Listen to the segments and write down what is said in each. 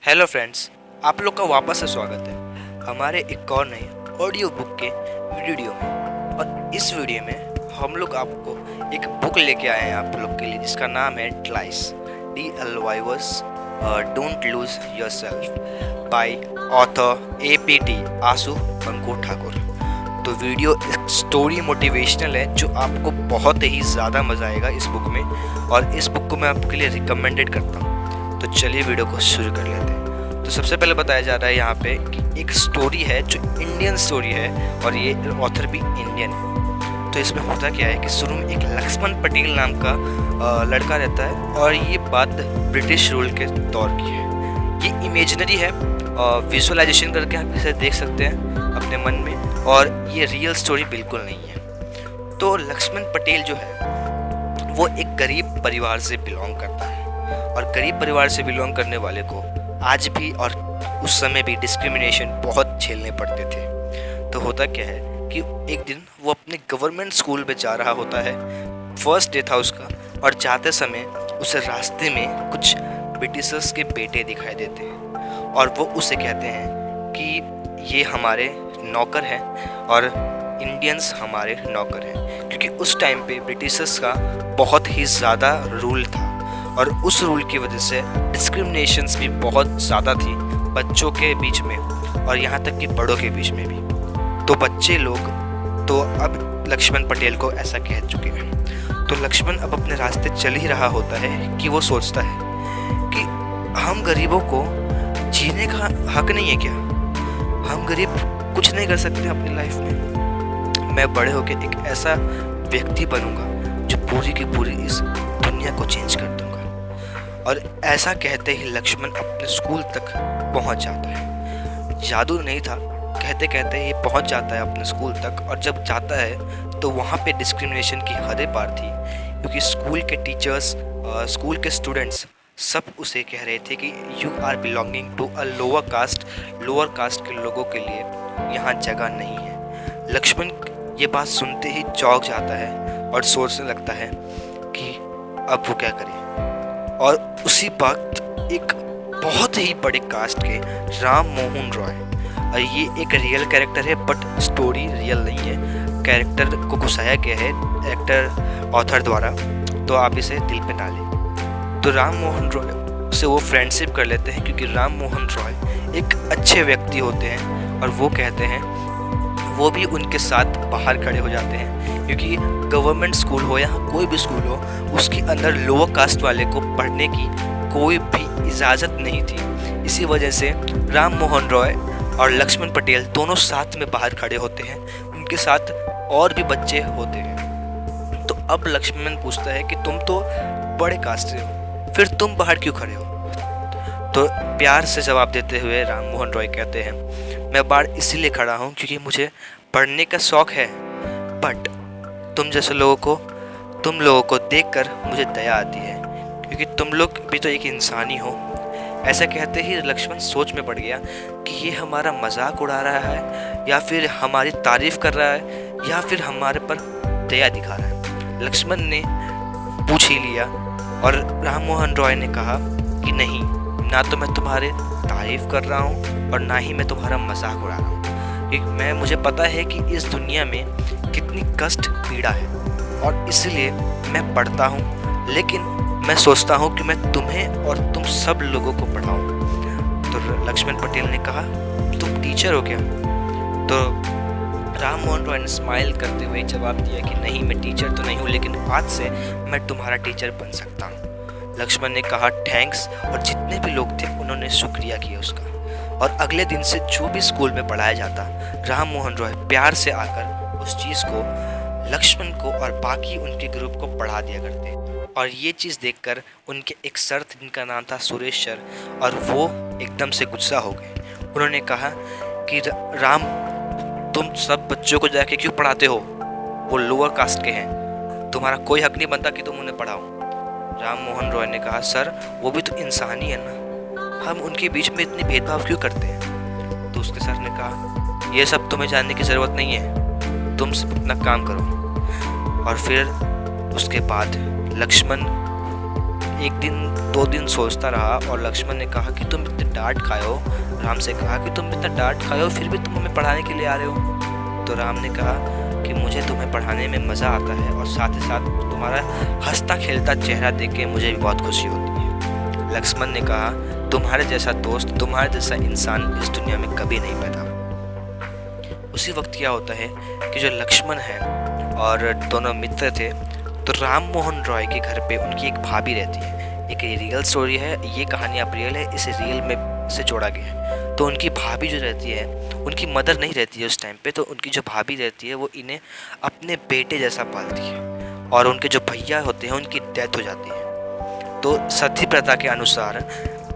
Hello friends, आप लोग का वापस से स्वागत है हमारे एक और नए ऑडियो बुक के वीडियो में। और इस वीडियो में हम लोग आपको एक बुक लेके आए हैं आप लोग के लिए, जिसका नाम है ट्लाइस, DLYS don't lose yourself by author APT आशु अंकुर ठाकुर। तो वीडियो एक स्टोरी मोटिवेशनल है जो आपको बहुत ही ज़्यादा मज़ा आएगा इस बुक में, और इस बुक को मैं आपके लिए रिकमेंडेड करता हूँ। तो चलिए वीडियो को शुरू कर लेते हैं। तो सबसे पहले बताया जा रहा है यहाँ पे कि एक स्टोरी है जो इंडियन स्टोरी है, और ये ऑथर भी इंडियन है। तो इसमें होता क्या है कि शुरू में एक लक्ष्मण पटेल नाम का लड़का रहता है, और ये बात ब्रिटिश रूल के दौर की है। ये इमेजिनरी है, विजुअलाइजेशन करके आप इसे देख सकते हैं अपने मन में, और ये रियल स्टोरी बिल्कुल नहीं है। तो लक्ष्मण पटेल जो है वो एक गरीब परिवार से बिलोंग करता है, और गरीब परिवार से बिलोंग करने वाले को आज भी और उस समय भी डिस्क्रिमिनेशन बहुत झेलने पड़ते थे। तो होता क्या है कि एक दिन वो अपने गवर्नमेंट स्कूल में जा रहा होता है, फर्स्ट डे था उसका, और जाते समय उसे रास्ते में कुछ ब्रिटिशर्स के बेटे दिखाई देते हैं, और वो उसे कहते हैं कि ये हमारे नौकर हैं और इंडियंस हमारे नौकर हैं, क्योंकि उस टाइम पे ब्रिटिशर्स का बहुत ही ज़्यादा रूल था, और उस रूल की वजह से डिस्क्रिमिनेशंस भी बहुत ज़्यादा थी बच्चों के बीच में, और यहाँ तक कि बड़ों के बीच में भी। तो बच्चे लोग तो अब लक्ष्मण पटेल को ऐसा कह चुके हैं। तो लक्ष्मण अब अपने रास्ते चल ही रहा होता है कि वो सोचता है कि हम गरीबों को जीने का हक नहीं है क्या? हम गरीब कुछ नहीं कर सकते अपनी लाइफ में? मैं बड़े होकर एक ऐसा व्यक्ति बनूंगा जो पूरी की पूरी इस दुनिया को चेंज कर दूंगा। और ऐसा कहते ही लक्ष्मण अपने स्कूल तक पहुंच जाता है। जादू नहीं था, कहते कहते ये पहुंच जाता है अपने स्कूल तक, और जब जाता है तो वहाँ पे डिस्क्रिमिनेशन की हदें पार थी, क्योंकि स्कूल के टीचर्स, स्कूल के स्टूडेंट्स सब उसे कह रहे थे कि you are belonging to a lower caste के लोगों के लिए यहाँ जगह नहीं है। लक्ष्मण ये बात सुनते ही चौंक जाता है और सोचने लगता है कि अब वो क्या करे। और उसी वक्त एक बहुत ही बड़े कास्ट के राम मोहन रॉय, और ये एक रियल कैरेक्टर है बट स्टोरी रियल नहीं है, कैरेक्टर को घुसाया गया है एक्टर ऑथर द्वारा, तो आप इसे दिल पे डालें। तो राम मोहन रॉय से वो फ्रेंडशिप कर लेते हैं, क्योंकि राम मोहन रॉय एक अच्छे व्यक्ति होते हैं, और वो कहते हैं वो भी उनके साथ बाहर खड़े हो जाते हैं, क्योंकि गवर्नमेंट स्कूल हो या कोई भी स्कूल हो, उसके अंदर लोअर कास्ट वाले को पढ़ने की कोई भी इजाज़त नहीं थी। इसी वजह से राम मोहन रॉय और लक्ष्मण पटेल दोनों साथ में बाहर खड़े होते हैं, उनके साथ और भी बच्चे होते हैं। तो अब लक्ष्मण पूछता है कि तुम तो बड़े कास्ट से हो, फिर तुम बाहर क्यों खड़े हो? तो प्यार से जवाब देते हुए राम मोहन रॉय कहते हैं, मैं बाहर इसीलिए खड़ा हूँ क्योंकि मुझे पढ़ने का शौक़ है, बट तुम जैसे तुम लोगों को देखकर मुझे दया आती है, क्योंकि तुम लोग भी तो एक इंसान ही हो। ऐसा कहते ही लक्ष्मण सोच में पड़ गया कि ये हमारा मजाक उड़ा रहा है, या फिर हमारी तारीफ़ कर रहा है, या फिर हमारे पर दया दिखा रहा है। लक्ष्मण ने पूछ ही लिया, और राम मोहन रॉय ने कहा कि नहीं, ना तो मैं तुम्हारे तारीफ़ कर रहा हूँ और ना ही मैं तुम्हारा मजाक उड़ा रहा हूँ, क्योंकि मुझे पता है कि इस दुनिया में कितनी कष्ट पीड़ा है, और इसलिए मैं पढ़ता हूँ, लेकिन मैं सोचता हूँ कि मैं तुम्हें और तुम सब लोगों को पढ़ाऊँ। तो लक्ष्मण पटेल ने कहा, तुम टीचर हो क्या? तो राम मोहन रॉय ने स्माइल करते हुए जवाब दिया कि नहीं, मैं टीचर तो नहीं हूँ, लेकिन आज से मैं तुम्हारा टीचर बन सकता हूँ। लक्ष्मण ने कहा थैंक्स, और जितने भी लोग थे उन्होंने शुक्रिया किया उसका। और अगले दिन से जो भी स्कूल में पढ़ाया जाता, राम मोहन रॉय प्यार से आकर उस चीज़ को लक्ष्मण को और बाकी उनके ग्रुप को पढ़ा दिया करते। और ये चीज़ देखकर उनके एक सर थे जिनका नाम था सुरेश सर, और वो एकदम से गुस्सा हो गए। उन्होंने कहा कि राम, तुम सब बच्चों को जाके क्यों पढ़ाते हो? वो लोअर कास्ट के हैं, तुम्हारा कोई हक नहीं बनता कि तुम उन्हें पढ़ाओ। राम मोहन रॉय ने कहा, सर वो भी तो इंसान ही है ना, हम उनके बीच में इतनी भेदभाव क्यों करते हैं? तो उसके सर ने कहा, ये सब तुम्हें जानने की ज़रूरत नहीं है, तुम सिर्फ अपना काम करो। और फिर उसके बाद लक्ष्मण एक दिन 2 दिन सोचता रहा, और लक्ष्मण ने कहा कि तुम इतने डांट खाए हो, राम से कहा कि तुम इतना डांट खाए हो फिर भी तुम हमें पढ़ाने के लिए आ रहे हो। तो राम ने कहा कि मुझे तुम्हें पढ़ाने में मज़ा आता है और साथ ही साथ तुम्हारा हंसता खेलता चेहरा देख के मुझे भी बहुत खुशी होती है। लक्ष्मण ने कहा तुम्हारे जैसा दोस्त, तुम्हारे जैसा इंसान इस दुनिया में कभी नहीं पैदा। उसी वक्त क्या होता है कि जो लक्ष्मण है और दोनों मित्र थे, तो राम मोहन रॉय के घर पे उनकी एक भाभी रहती है। एक रियल स्टोरी है, ये कहानी अब रियल है, इसे रियल में से जोड़ा गया है। तो उनकी भाभी जो रहती है, उनकी मदर नहीं रहती है उस टाइम पे, तो उनकी जो भाभी रहती है वो इन्हें अपने बेटे जैसा पालती है। और उनके जो भैया होते हैं उनकी डेथ हो जाती है। तो सती प्रथा के अनुसार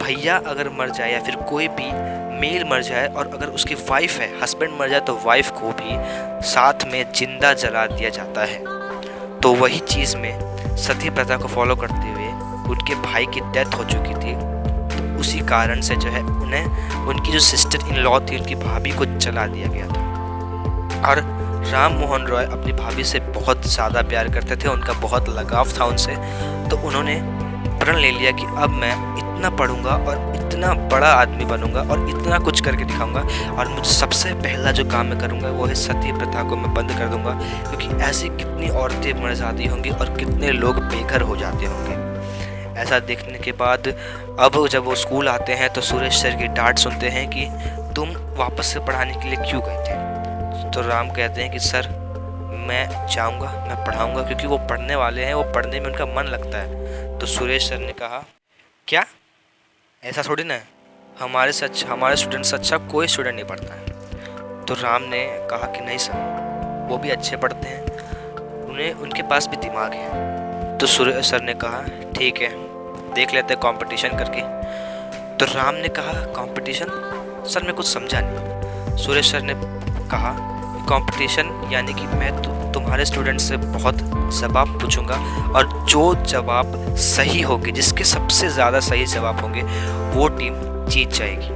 भैया अगर मर जाए या फिर कोई भी मेल मर जाए और अगर उसकी वाइफ है, हस्बैंड मर जाए, तो वाइफ को भी साथ में जिंदा जला दिया जाता है। तो वही चीज़ में सती प्रथा को फॉलो करते हुए उनके भाई की डेथ हो चुकी थी, तो उसी कारण से जो है उन्हें उनकी जो सिस्टर इन लॉ थी, उनकी भाभी को जला दिया गया था। और राम मोहन रॉय अपनी भाभी से बहुत ज़्यादा प्यार करते थे, उनका बहुत लगाव था उनसे। तो उन्होंने प्रण ले लिया कि अब मैं इतना पढ़ूंगा और इतना बड़ा आदमी बनूंगा और इतना कुछ करके दिखाऊंगा, और मुझे सबसे पहला जो काम मैं करूंगा वो है सती प्रथा को मैं बंद कर दूंगा, क्योंकि ऐसी कितनी औरतें मर जाती होंगी और कितने लोग बेघर हो जाते होंगे। ऐसा देखने के बाद अब जब वो स्कूल आते हैं तो सुरेश सर की डांट सुनते हैं कि तुम वापस से पढ़ाने के लिए क्यों गए थे। तो राम कहते हैं कि सर मैं जाऊंगा, मैं पढ़ाऊंगा, क्योंकि वो पढ़ने वाले हैं, वो पढ़ने में उनका मन लगता है। तो सुरेश सर ने कहा क्या ऐसा थोड़ी ना है, हमारे स्टूडेंट से अच्छा कोई स्टूडेंट नहीं पढ़ता है। तो राम ने कहा कि नहीं सर, वो भी अच्छे पढ़ते हैं, उन्हें उनके पास भी दिमाग है। तो सुरेश सर ने कहा ठीक है, देख लेते हैं कंपटीशन करके। तो राम ने कहा कंपटीशन? सर मैं कुछ समझा नहीं। सुरेश सर ने कहा कंपटीशन यानी कि मैं तुम्हारे स्टूडेंट से बहुत जवाब पूछूंगा और जो जवाब सही होंगे, जिसके सबसे ज़्यादा सही जवाब होंगे, वो टीम जीत जाएगी।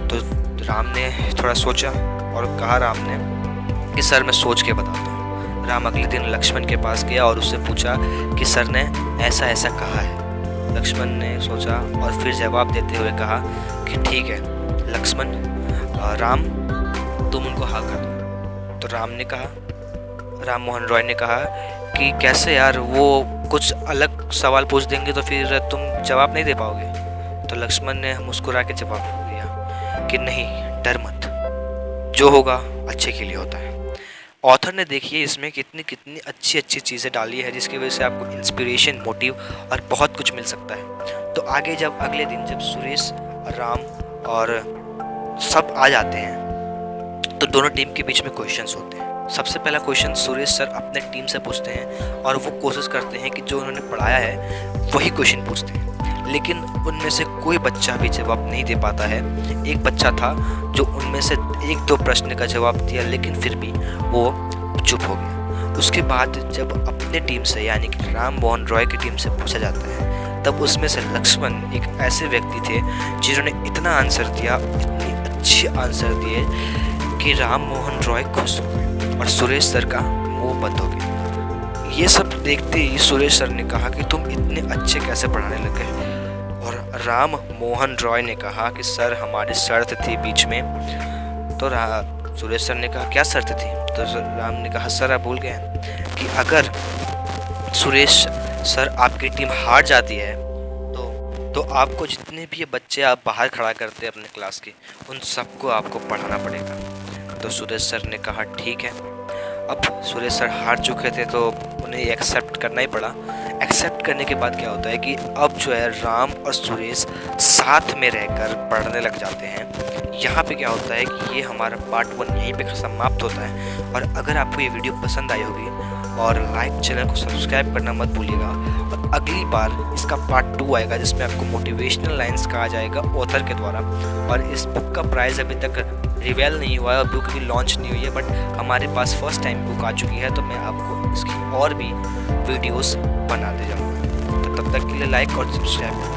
तो राम ने थोड़ा सोचा और कहा राम ने कि सर मैं सोच के बताता हूँ। राम अगले दिन लक्ष्मण के पास गया और उससे पूछा कि सर ने ऐसा ऐसा कहा है। लक्ष्मण ने सोचा और फिर जवाब देते हुए कहा कि ठीक है लक्ष्मण, राम तुम उनको हाँ कर दो। तो राम मोहन रॉय ने कहा कि कैसे यार, वो कुछ अलग सवाल पूछ देंगे तो फिर तुम जवाब नहीं दे पाओगे। तो लक्ष्मण ने मुस्कुरा के जवाब दिया कि नहीं, डर मत, जो होगा अच्छे के लिए होता है। ऑथर ने देखिए इसमें कितनी अच्छी चीज़ें डाली है, जिसकी वजह से आपको इंस्पिरेशन, मोटिव और बहुत कुछ मिल सकता है। तो आगे जब अगले दिन जब सुरेश, राम और सब आ जाते हैं तो दोनों टीम के बीच में क्वेश्चंस होते हैं। सबसे पहला क्वेश्चन सुरेश सर अपने टीम से पूछते हैं और वो कोशिश करते हैं कि जो उन्होंने पढ़ाया है वही क्वेश्चन पूछते हैं, लेकिन उनमें से कोई बच्चा भी जवाब नहीं दे पाता है। एक बच्चा था जो उनमें से 1-2 प्रश्न का जवाब दिया, लेकिन फिर भी वो चुप हो गया। उसके बाद जब अपने टीम से यानी कि राम मोहन रॉय की टीम से पूछा जाता है, तब उसमें से लक्ष्मण एक ऐसे व्यक्ति थे जिन्होंने इतना आंसर दिया, इतनी अच्छे आंसर दिए कि राम मोहन रॉय खुश हो गए और सुरेश सर का मुंह बंद हो गया। ये सब देखते ही सुरेश सर ने कहा कि तुम इतने अच्छे कैसे पढ़ाने लगे। और राम मोहन रॉय ने कहा कि सर हमारी शर्त थी बीच में। तो सुरेश सर ने कहा क्या शर्त थी? तो राम ने कहा सर आप भूल गए कि अगर सुरेश सर आपकी टीम हार जाती है तो आपको जितने भी ये बच्चे आप बाहर खड़ा करते हैं अपने क्लास के, उन सबको आपको पढ़ाना पड़ेगा। तो सुरेश सर ने कहा ठीक है। अब सुरेश सर हार चुके थे तो उन्हें एक्सेप्ट करना ही पड़ा। एक्सेप्ट करने के बाद क्या होता है कि अब जो है राम और सुरेश साथ में रहकर पढ़ने लग जाते हैं। यहाँ पे क्या होता है कि ये हमारा पार्ट 1 यहीं पे समाप्त होता है। और अगर आपको ये वीडियो पसंद आई होगी और लाइक, चैनल को सब्सक्राइब करना मत भूलिएगा। और अगली बार इसका पार्ट 2 आएगा जिसमें आपको मोटिवेशनल लाइंस कहा जाएगा ऑथर के द्वारा। और इस बुक का प्राइस अभी तक रिवेल नहीं हुआ है और बुक भी लॉन्च नहीं हुई है, बट हमारे पास फर्स्ट टाइम बुक आ चुकी है, तो मैं आपको इसकी और भी वीडियोस बनाते जाऊँगा। तो तब तक के लिए लाइक और सब्सक्राइब